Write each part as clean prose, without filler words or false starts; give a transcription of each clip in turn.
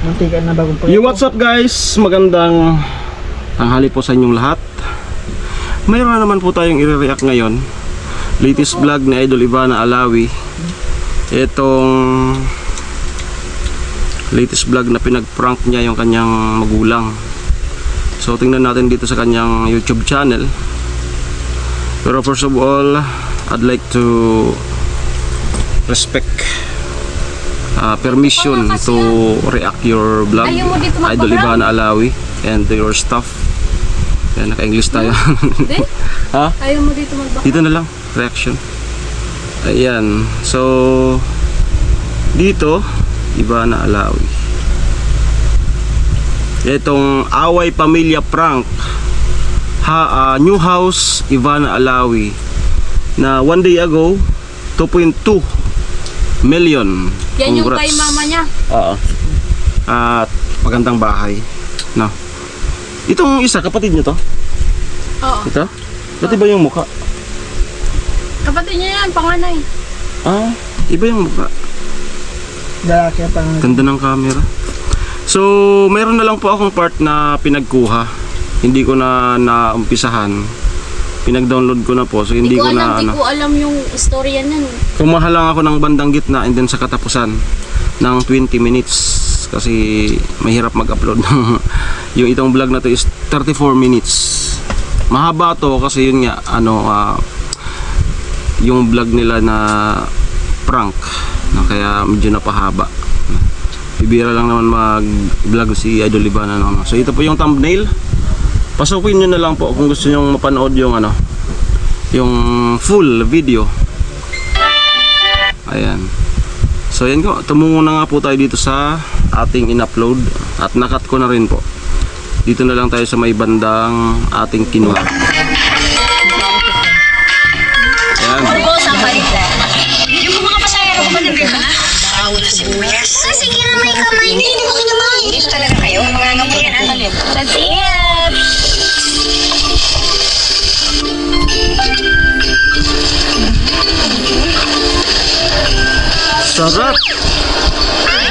Mantika na bagong po. Yo, what's up guys? Magandang tanghali po sa inyong lahat. Mayroon naman po tayong i-react ngayon. Latest vlog ni Idol Ivana Alawi. Itong latest vlog na pinag-prank niya yung kanyang magulang. So tingnan natin dito sa kanyang YouTube channel. Pero first of all, I'd like to respect permission to react your vlog, Idol Ivana Alawi, and your staff. Yan, naka-English tayo. Ha? Ayaw mo dito magbaka? Dito na lang, reaction. Ayan, so dito, Ivana Alawi. Itong away pamilya prank. New house, Ivana Alawi. Na one day ago, 2.2 million. Yan yung Congrats. kay mama niya. Oo. At magandang bahay. No. Itong isa, kapatid niyo to? Oo. Ito? Ba't iba yung mukha? Kapatid niya yan, panganay. Ah, iba yung mukha. Lalaki ang pangalan. Ganda ng camera. So, mayroon na lang po akong part na pinagkuha. Hindi ko na naumpisahan. Pinag-download ko na po. So, hindi ko na Di ko alam yung istorya niyan. Kumaha lang ako ng bandang gitna and then sa katapusan ng 20 minutes. Kasi mahirap mag-upload ng yung itong vlog na to is 34 minutes. Mahaba to kasi yun nga yung vlog nila na prank na kaya medyo napahaba. Bibira lang naman mag-vlog si Idol Ivana no. So ito po yung thumbnail. Pasukin nyo na lang po kung gusto nyo mapanood yung yung full video. Ayan. So yan ko, tumungo na nga po tayo dito sa ating in-upload at nakat ko na rin po. Dito na lang tayo sa may bandang ating kinuha. Ayan. Yung mga pasayaro ko ba nabigyan na? Bawal na sibuyas. Sige na may kamay. Hindi mo kinamay. Dito talaga kayo. Mga ngayon. That's it. Sarap!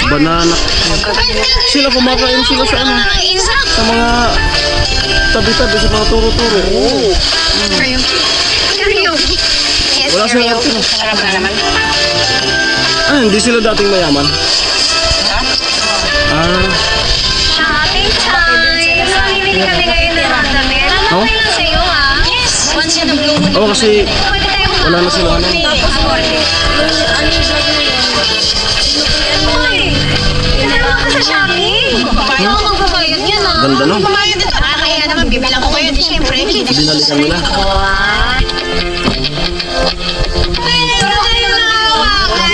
Banana. Sila kumakain sila sa sa mga tabi-tabi, sa mga turo-turo. Oh. Wala silang arte. Sarap na naman. Ah, hindi sila dating mayaman. Ah, Shopping time! Mamimili kami ngayon ng mga damit. oh? Okay lang sa'yo ah. Yes! Once yan ang blue moon. Oh, kasi Pwede tayo wala na sila ano. Tapos order. Ano yung vlog na yun? Uy! Pinalaman ka sa shopping! Paano ako magbabayad yan ah? Ganda nun. Magbabayad ito. Kaya naman bibilang ko kayo. Di syempre. Binalikan nila.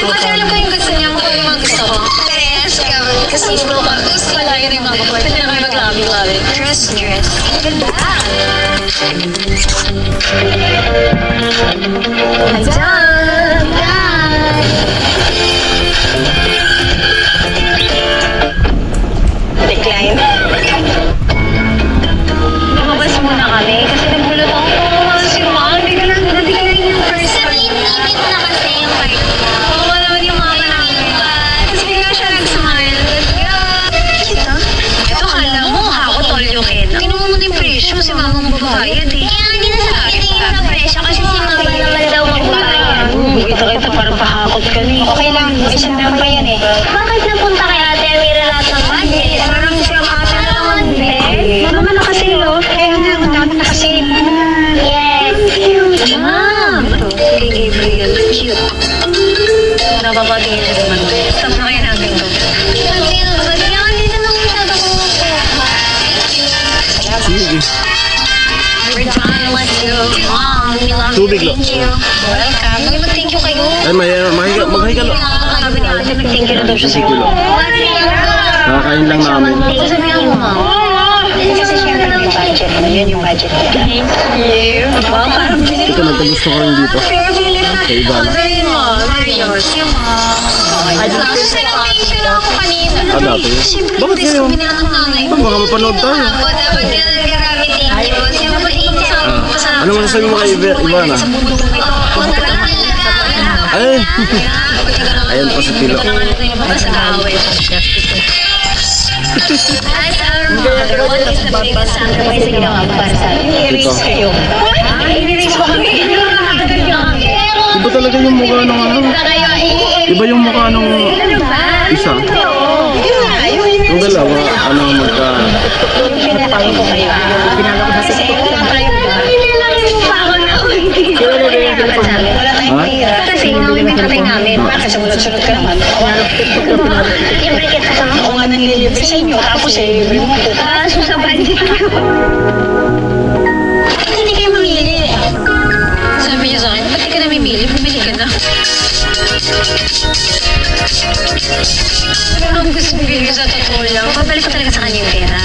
Kasi alam ko yung gusto niya. Ako yung mga gusto ko. Dress kami. Kasi gusto ko. Gusto pala yun yung mga kapatid. Pwede na kami maglabi-labi. Dress. Ganda. Ayan. Decline. Lumabas muna kami kasi nagulat ako. Si Mom, hindi ka lang na-decline yung first part. Limit na kasi yung part niya. Oo naman yung mama namin. Tapos bigla siya nag-smile. Kita? Ito kala mo, ako tol yung Ken. Tinuha mo din presyo si mama magbabayad eh. Kaya hindi na sa akin yung presyo kasi si mama naman daw magbabayad. Kita parang pahakot ka ni. Okay lang, isang lang pa yan eh. Bakit napunta kay Ate Amira lahat ng budget? Parang siya ate na naman eh. Mama na kasi oh. Kaya nga, madami na kasi. Yes. Ma'am! Kay Gabriel, cute. Nababatingin siya naman. Stop na kaya natin to. Gabriel, ba't yan? Hindi na naman masyado kung Sige. We're done. Let's go. Mom, we love Tubig you. lang. Thank you. Welcome. Mag-thank you kayo. Ay, mag-hi ka lang. Sabi ni Ate, mag-thank you na daw siya sa'yo. Nakakain lang namin. Sasabihan mo, Mom. Kasi syempre may budget. Yun yung budget niya. Thank you. Wow, parang binili Ito, nagkagusto ko rin dito. Kay Ivana. Very nice. Very nice. Yung celebration ako kanina. Ah, dati. Siyempre, Bakit yung ngayon? binila ng nanay mo. Baka mapanood tayo. Dapat grabe, thank you. Siyempre, Ano masasabi mo kay Ivana? Ay! Ayan po sa pilo. As our mother, what is the biggest sacrifice na ginawa mo para sa akin? Ito. kayo. I-erase ko kami. Iba talaga yung mukha ng ano. Iba yung mukha ng isa. Yung dalawa, ano magka... Pinatay ko kayo. Kasi wala kayo ba? Ha? Kasi inuwi mo yung tatay namin. Bakit sumunod-sunod ka naman? Libre kita sa mga. Ako nga nanlilibre sa inyo. Tapos libre mo ko. Susabay din ako. Ba't hindi kayo mamili? Sabi niya sa akin, ba't di ka namimili? Bumili ka na. Ang gusto bibili ko sa totoo lang. Pabalik ko talaga sa kanya yung pera.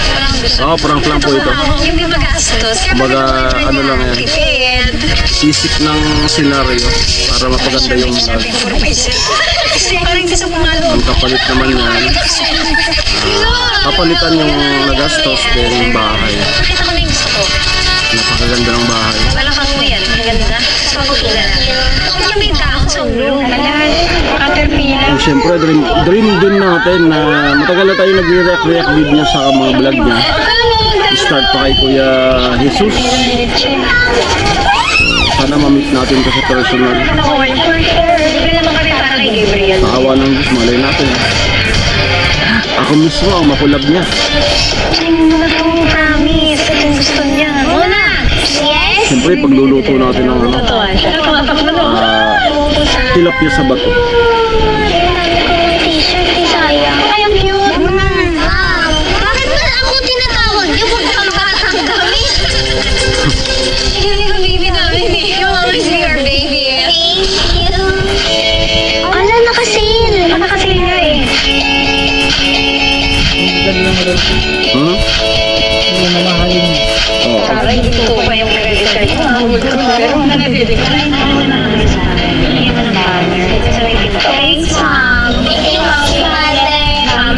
Parang gusto. Oo, prank lang po ito. Hindi magastos. Kumbaga, ano lang yan. Tipid. Isip ng senaryo para mapaganda yung vlog. Kasi parang gusto ko nga Ang kapalit naman yan, kapalitan yung nagastos din yung bahay. Nakita ko na yung gusto ko. Napakaganda ng bahay. Wala kang mo yan. Ang ganda. Sa pagkukila na. Kung may dahon sa ulo. Caterpillar. Ang syempre, dream din natin na matagal na tayo nagre-react video sa mga vlog niya. Start pa kay Kuya Jesus. Sana ma-meet natin ko sa personal. Libre naman kami para kay Gabriel. Naawa ng Diyos, malay natin. Ako mismo ang makulab niya. Promise. Ito yung gusto niya. Muna! Yes? Siyempre, pagluluto natin ng ano, Totoo siya. tilapia sa bato. T-shirt ni Sayang. Ay, ang cute. Ma'am, bakit ba ako tinatawag niyo? Huwag ka makatanggapin. Hindi ko baby namin eh. You'll always be our baby. Thank you. Ala, nakasil. Nakasil nga eh. Hmm? Hindi na mamahalin mo. Oo. Para hindi ko pa yung credit card mo. Pero nanatili ka na. Thanks, Mom. Thank you, Mother.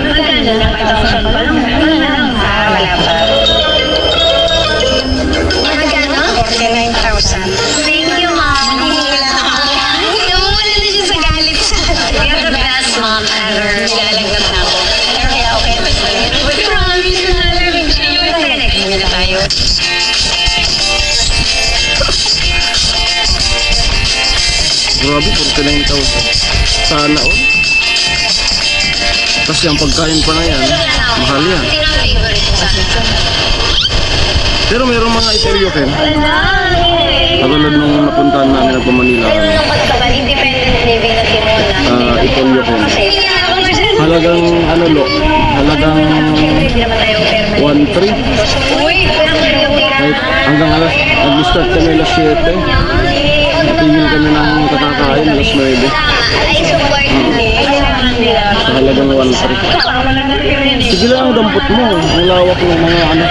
Magkano na? 5,000 pa lang. Wala pa. Magkano? 49,000. Thank you, Mom. Namumula na siya sa galit siya. You're the best mom ever. Nilalagnat na ako. Pero kaya okay na siya. Promise na nalamin siya. Hindi na tayo. Grabe, 49,000. Sana all. Tapos yung pagkain pa na yan, mahal yan. Hindi na favorite ko sa akin. Pero mayroong mga iteryoken. Wala. Katulad nung napuntahan namin ng Manila. Pero nung pagkabal, independent living na Timona. Iteryoken. Kasi, Halagang ano lo, halagang hindi naman tayo permanent. 1,300. Uy, parang Kahit hanggang alas, nag-start kami alas 7. Natingin kami ng kakakain alas 9. I support nila. Sa halagang 1,300. Sige lang ang dampot mo. Ang lawak ng mga ano,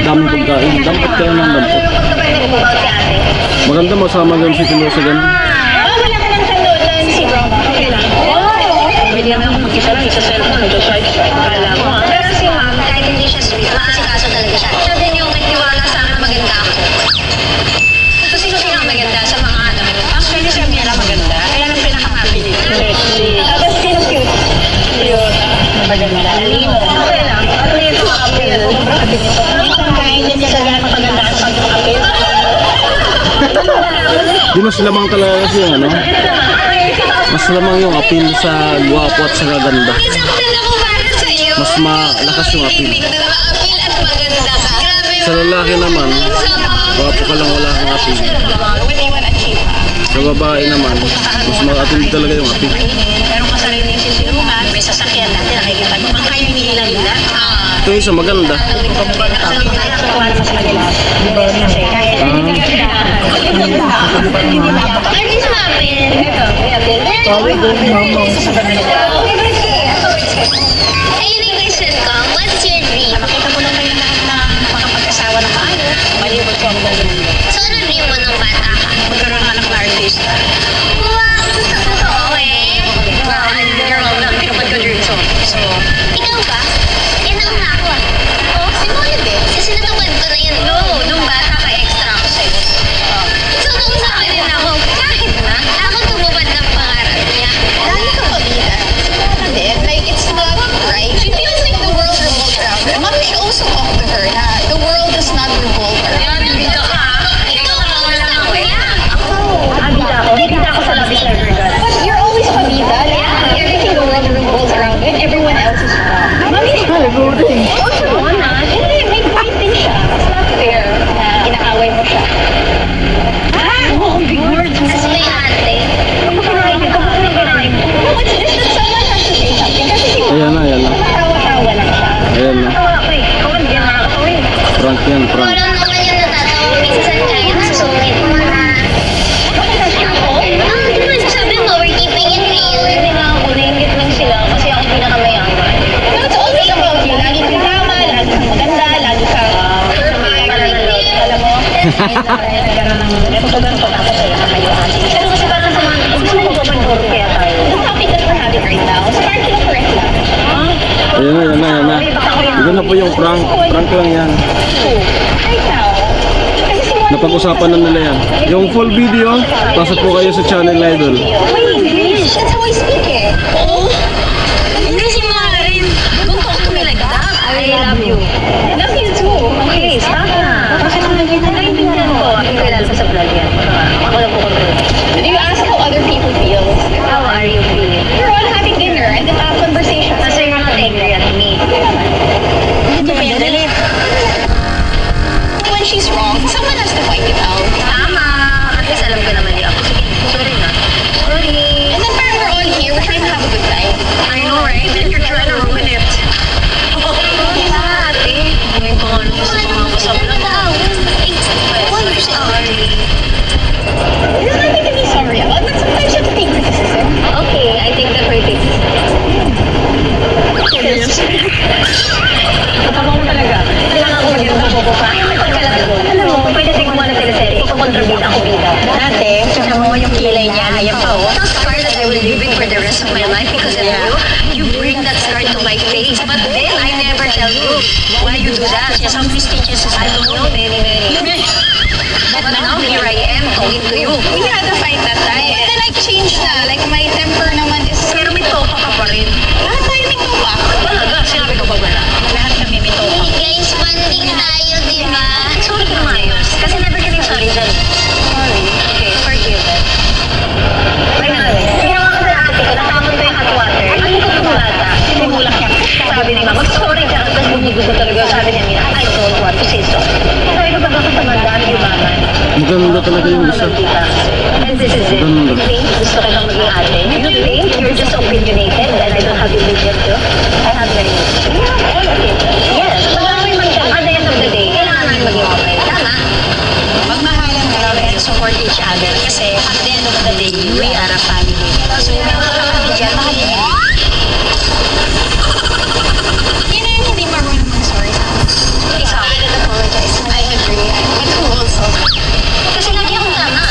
daming pagkain. Dampot kayo ng dampot. Maganda masama ganun si Tino sa ganun. Wala ka ng salunan si Bro. Okay lang. Bigyan ako mag-isa lang, isa cellphone, nag-swipe. Kala mo ha. Pero si Mom, kahit hindi siya sweet, makasikaso talaga siya. Siya din yung nagtiwala sa akin maganda ako. Ito sino maganda sa mga ano. Actually, siya Mira maganda. Kaya nang pinaka-happy dito. Tapos sino cute? Cute. Maganda. Lino. Okay lang. At least makapil. Kain niya siya sa maganda sa pagkakapil. Di mas lamang talaga kasi yung ano. Mas lamang yung appeal sa gwapo at sa gaganda. Mas malakas yung appeal. Sa lalaki naman, gwapo ka lang wala kang appeal. Sa babae naman, mas mag-appeal talaga yung appeal. Pero kasariling sisiluhan, may sasakyan natin, nakikita mo, ang kayo nila nila. Ito yung isa maganda. Tawag doon, mama. Ayun yung question ko, what's your dream? Makita ko naman yung lahat na makapag-asawa ng maayos. Malibot ko ang gano'n. So, ano dream mo nung bata ka? Magkaroon ng anak na artista. Wow, totoo eh. Well, you're welcome. Hindi ka pag-dream so. Ikaw ba? Eh, nauna ako ah. Oo, simulit eh. Kasi natupad ko na yun. No, nung bata ka, extra ako sa'yo. So, nauna ka din ako. Kahit na, ako tumupad ng pangarap niya. Dami ka pabida. Yan, prank. Walang naman yung natatawag. Minsan kaya nasusungit mo na. Di ba sasabi mo, we're keeping it real. Hindi na ako, naingit lang sila kasi ako pinakamayaman. But it's always about you. Lagi kang tama, lagi kang maganda, lagi kang alam mo, nagkaroon ng ganito tapos wala ka kayo. Pero kasi parang sa mga, gusto mo mag-open door kaya tayo. The topic that we're having right now, so parang kinakorrect lang. Ayan na, yan na, yan na. Ito na po yung prank. Prank lang yan. Right now, kasi simula Napag-usapan na nila yan. Yung full video, pasok po kayo sa channel na Idol. my English. That's how I speak eh. Oh. Hindi si Marin. Don't talk to me like that. I love you. I love you too. Okay, stop na. Kasi kung naging-intindihan ko, hindi ko ilalabas sa vlog yan. Ako lang po control. Do you ask how other people feel? How are you feeling? We're all having dinner and then have conversation. Kasi you're not angry at me. Hindi pa yan galit. When she's wrong, someone has to fight it out. Tama. At least alam ko na mali ako. Sige, sorry na. Sorry. And then parang we're all here, we're trying to have a good time. I know, right? And you're trying to ruin it. Ate, ngayon ko nga gusto ko mga kasama lang. Why are you sorry? There's nothing to be sorry about, but sometimes you have to take criticism. Okay, I take the criticism. Kapag mo talaga. Kailangan ko maging mabubo pa. Alam mo, kung pwede tingnan mo na teleserye, ikukontribute ako bida. Dati, kasama mo yung kilay niya, ayan pa oh. That's a scar that I will live in for the rest of my life because of you. You bring that scar to my face. But then, I never tell you why you do that. Some stitches, I don't know, many. But now, here I am, talking to you. We had to fight that time. But then I changed na. Like, my temper naman is... Pero may toka ka pa rin. Lahat tayo may toka. Talaga, sinabi ko ba wala? Lahat kami may toka. Guys, banding tayo, di ba? Sorry kung maayos. Kasi never kidding sorry dyan. Sorry. Okay, forgive it. Wait na rin. Ginawa ko sa ate ko, natapon ko yung hot water. Ano ko tumulata? Sinimulak niya. Sabi ni mama, sorry ka. Tapos bumigod ko talaga. Sabi niya, Mira, I don't want to say sorry. Sabi ko, baka katamandaan yung mama. Maganda talaga yung isa. And this is it. You think gusto ka lang maging ate? You think you're just opinionated and I don't have religion too? I have very religion. We have all of it. Yes. Kailangan maging, at the end of the day, kailangan namin maging okay. Tama. Magmahalan na lang and support each other. Kasi at the end of the day, we are a family. So, yung mga kapatid, mahalin niya. Yun na yung hindi marunong mag-sorry sa akin. Ikaw, I didn't apologize. I agree. But who also? Kasi lagi akong tama.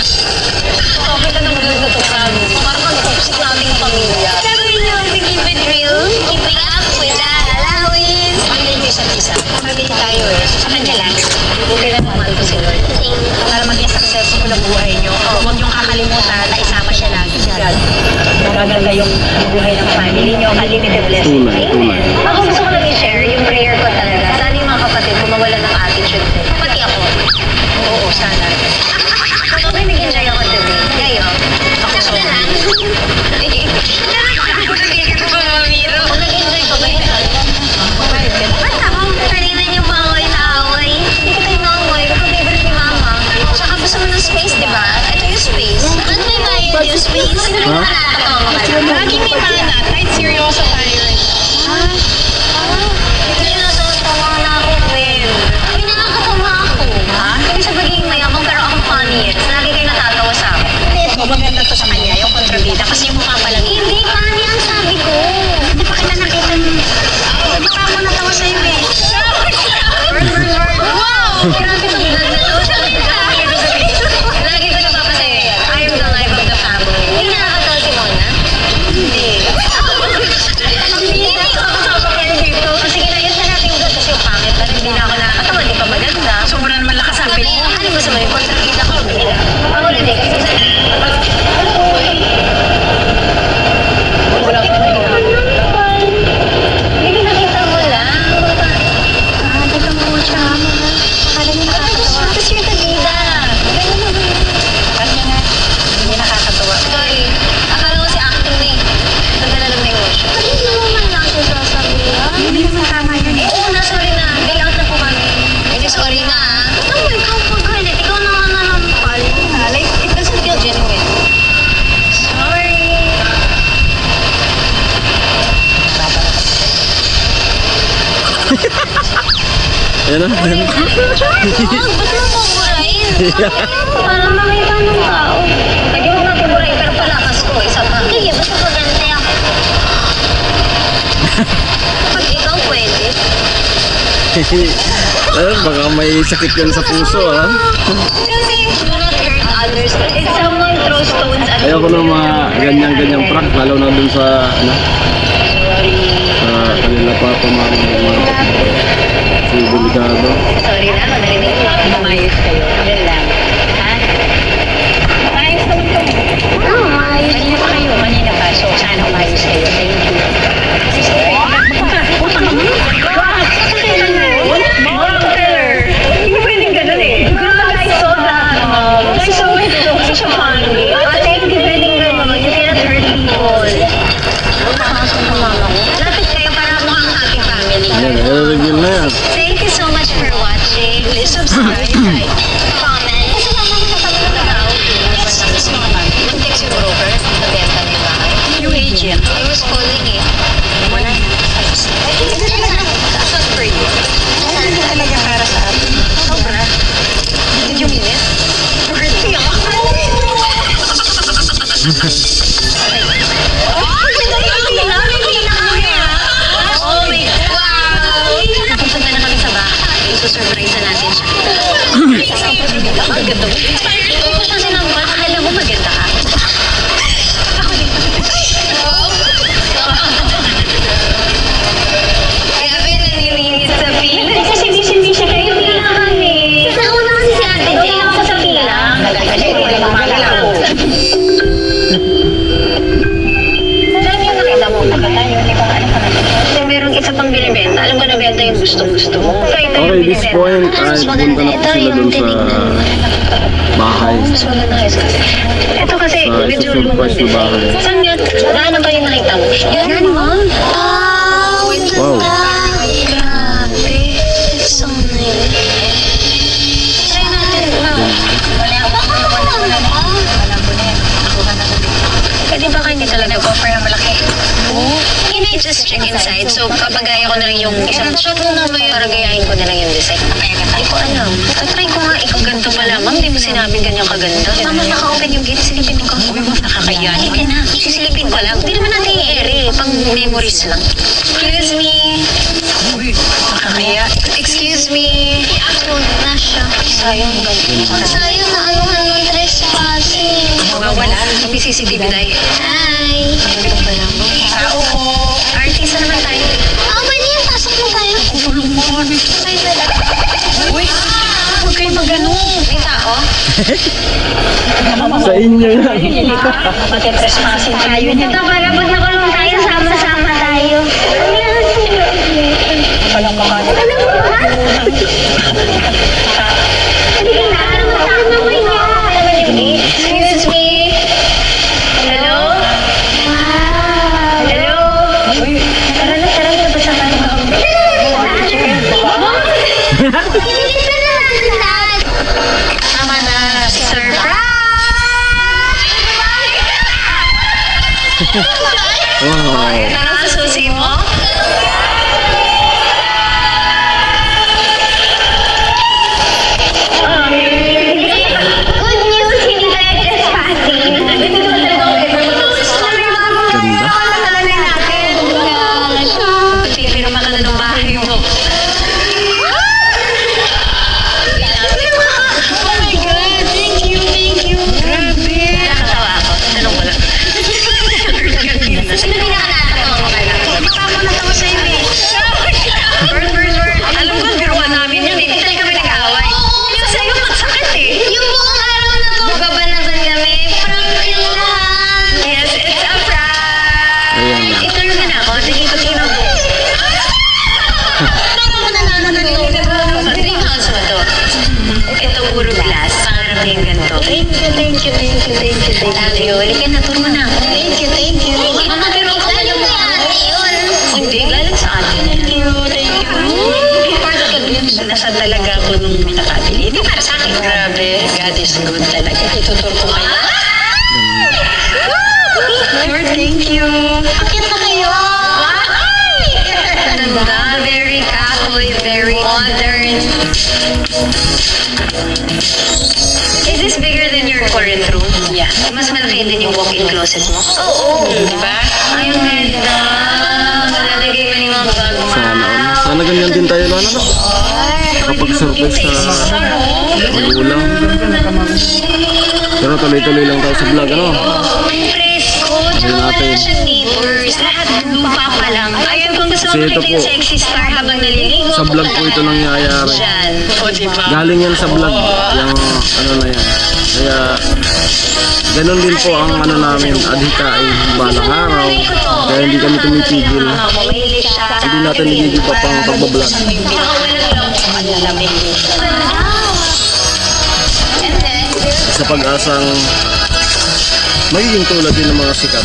Okay na nang gawin na ito sa amin. Parang ang toxic naming pamilya. Sabi niyo, we keep it real. Keeping Yan na. Ba't mo mumurahin? Para makita ng tao. Lagi mo nga pumuray, pero palakas ko, isa pa. Sige, basta pagante ako. Pag ikaw pwede. Baka may sakit yan sa puso, ha? Kasi do not hurt others. If someone throws stones at Ayoko ng mga ganyan-ganyang prank, lalo na dun sa, ano, sa kanila pa mga si Delikado. sorry na, narinig ko lang umayos kayo. Yan lang. Ha? Umayos naman ko. Oo, maayos. Kanina pa kayo, kanina pa. So, sana umayos kayo. Thank you. Hindi pwedeng ganun eh. I saw that. I saw it. Such a funny. Ate, hindi pwedeng ganun. You cannot hurt people. Lapit kayo para mukhang happy family. Yan, i-reveal na yan. Thank you so much for watching. Please subscribe, like, comment. Mag-text yung broker. Nabenta na yung bahay. Yung agent. He was calling eh. Wala na. That's not for you. Hindi talaga para sa atin. Sobra. Did you mean it? Birthday ako. Oh my God! Napupunta na kami sa bahay. Isusurprise na natin siya. Ang ganda mo. Kasi naman, akala mo maganda ka. Grabe, nanilinis sa pila. Kasi busy siya kayo. Pila kami. Nauna kasi si Ate Hindi Jay. ako sa pila. Kasi hindi gumagalaw. Alam yung nakita mo, nakita yung hindi ko ano pa natin. Kasi merong isa pang binibenta. Alam ko nabenta yung gustong-gusto mo. Kaya ito Okay, yung this binibenta. point ay punta na po sila dun sa bahay. Mas maganda guys kasi. Ito kasi, Sa medyo surprise na bahay. Saan yan? Ano ba yung nakita mo? Yan mo? Wow. Grabe. It's so nice. Try natin. Pwede ba kayo hindi talaga nag-offer na malaki? Can I just check inside? So, papagaya ko na lang yung isang shot mo na ba yun? Para gayahin ko na lang yung design. Hindi ko alam. Try ko nga, ikaw ganito pala. Ma'am, di mo sinabing ganyan kaganda. Ma'am, naka-open yung gate. Silipin mo ka. Nakakayahin ka na. Sisilipin ko lang. Hindi naman natin i-ere. Pang memories lang. Excuse me. Nakakaya. Excuse me. Huwag na siya. Sayang ganito. Sayang na ano ng trespassing. Mawawala. May CCTV tayo. Hi. Ito pa lang. Tao ko. Artista naman tayo. Oo, pwede yan. Pasok mo tayo. Uy, huwag kayo mag-ano. May tao? Sa inyo yan. Pati-trespassing tayo. Ito, para pag nakulong tayo, sama-sama tayo. Palang mukha nila. Alam mo ba? Hindi na. Sama mo yan. Excuse me. Hello? Wow. Hello? Uy, tara na. Basta tayo makakabit. Hindi ka na lahat. Tama na. Surprise! Wow. Ito na ang susi mo? Good news, hindi tayo trespassing. Pipirma ka na ng bahay mo. Oh my God! Thank you! Grabe! Nakatawa ako. Tanong ko lang. Sino pinakatawa mo ka lang? Tama na tawa sa'yo eh. Word. Alam ko, biruan namin yun eh. Hindi tayo kami nag-aaway. Yung sa'yo magsakit eh. Yung buong araw na to, gabanasan kami. Prank yun lang. Yes, it's a prank! Ayan na. Ituloy mo na ako. Sige, tingin mo. Dream house mo to. Ito puro glass. Pangarap na yung ganito. Thank you. Love you. Halika na, tour mo na ako. Thank you. Mama, pero ako Lalo mo yan, yun. hindi, galing sa atin. Thank you. Part ka dun. Nasa talaga ako nung nakakabili. Hindi para sa akin. Grabe. God is good talaga. Itutur ko kayo. Lord, thank you. Akit na kayo. Ganda, very kahoy, very modern. Is this bigger than your current room? Yeah. Mas malaki din yung walk-in closet mo? Oo. Diba? Ay, ang ganda. Malalagay mo yung mga bag mo. Sana ganyan din tayo lalo na. Kapag surprise sa magulang. Pero tuloy-tuloy lang tayo sa vlog, ano? Presko, tsaka wala siyang neighbors. Lahat lupa pa lang. Ayun, kung gusto Kasi mo ito makita yung po, sexy star habang naliligo. Sa vlog po ito nangyayari. Diyan. O, diba? Galing yan sa vlog, yung ano na yan. Kaya, ganun din po ang ano namin, adhikain balang araw. Kaya hindi kami tumipigil. Mahilig siya. Hindi natin nagiging pa pang pagbablog. Sa pag-asang magiging tulad din ng mga sikat.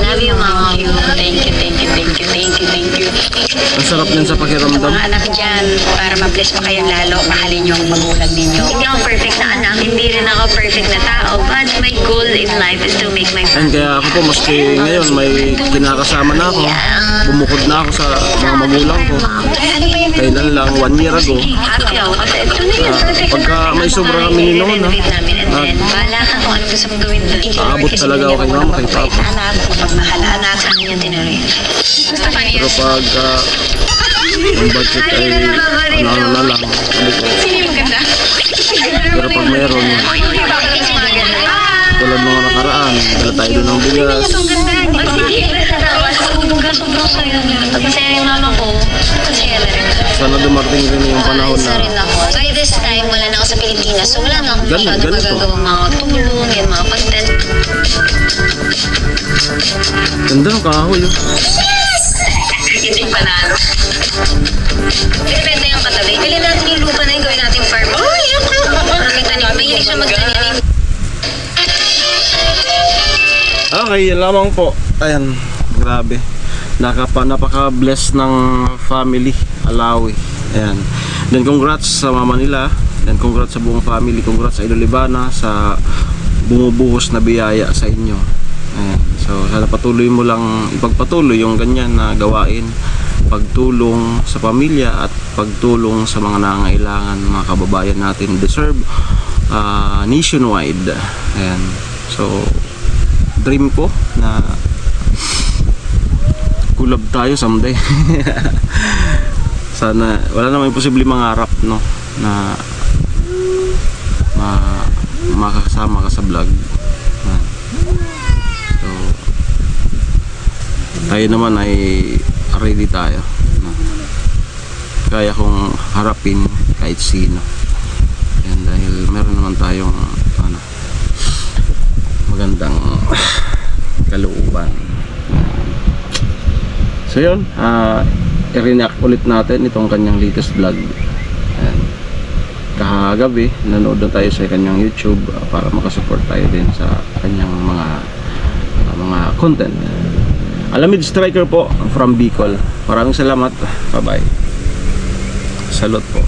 Love you, Mom. Thank you, thank you, thank you, thank you, thank you. Ang sarap din sa pakiramdam. Mga anak dyan, para ma-bless pa kayo lalo, mahalin niyo ang magulang ninyo. Hindi ako perfect na anak, hindi rin ako perfect na tao, but my goal in life is to make my And kaya ako po, maski ngayon may kinakasama na ako, bumukod na ako sa mga magulang ko. Kailan lang, 1 year ago, happy ako. Kasi ito na yung perfect pagka may sobra kami ni Nona, bahala ka kung ano gusto mong gawin doon. aabot talaga ako kay mama, kay papa. Anak, pagmahal anak, sa kanya tinuloy. Pero pag ang budget ay ano na lang, ano ko. Pero pag mayroon, tulad mga nakaraan, dala tayo doon ng bigas. Sobrang saya niya. Masaya yung mama ko. Masaya na rin. Sana dumating rin yung panahon Isa na rin ako. By this time, wala na ako sa Pilipinas. So wala na akong Ganun, masyadong ganito. magagawang mga tulong, yan, mga content. ganda ng kahoy. Oh. Hindi panalo. Depende yung katabi. Pili natin yung lupa na yung gawin natin farm. Oh, yan ka! Maraming tanim. Mahilig siya magtanim. Okay, yan lamang po. Ayan, grabe. Napaka-bless ng family, Alawi. Ayan. Then congrats sa mama nila. Then congrats sa buong family. Congrats sa Idolibana sa bumubuhos na biyaya sa inyo. Ayan. So, sana patuloy mo lang ipagpatuloy yung ganyan na gawain. Pagtulong sa pamilya at pagtulong sa mga nangangailangan, mga kababayan natin deserve nationwide. Ayan. So, dream ko na kulab tayo someday. Sana wala namang imposible mangarap, no, na makakasama ka sa vlog. So tayo naman ay ready tayo, no? Kaya kong harapin kahit sino. Yan, dahil meron naman tayong ano, magandang kalooban. So yun, i-react ulit natin itong kanyang latest vlog. Ayan. Kahagabi, nanood na tayo sa kanyang YouTube para makasupport tayo din sa kanyang mga content. Alamid Striker po from Bicol. Maraming salamat. Bye bye. Salute po.